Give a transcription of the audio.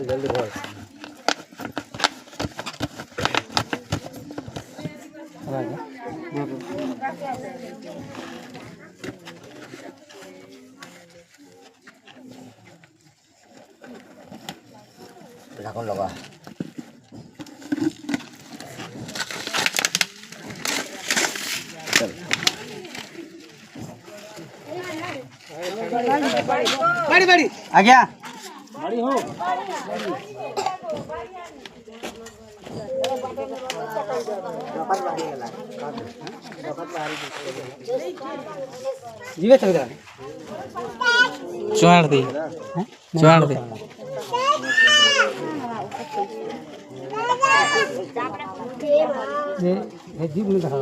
जल्दी बोल ढक्कन लगा बड़ी बड़ी आ गया बड़ी हो जीवे चल गया चुआड़ दी चुआड़ दी ये जीव नहीं रहा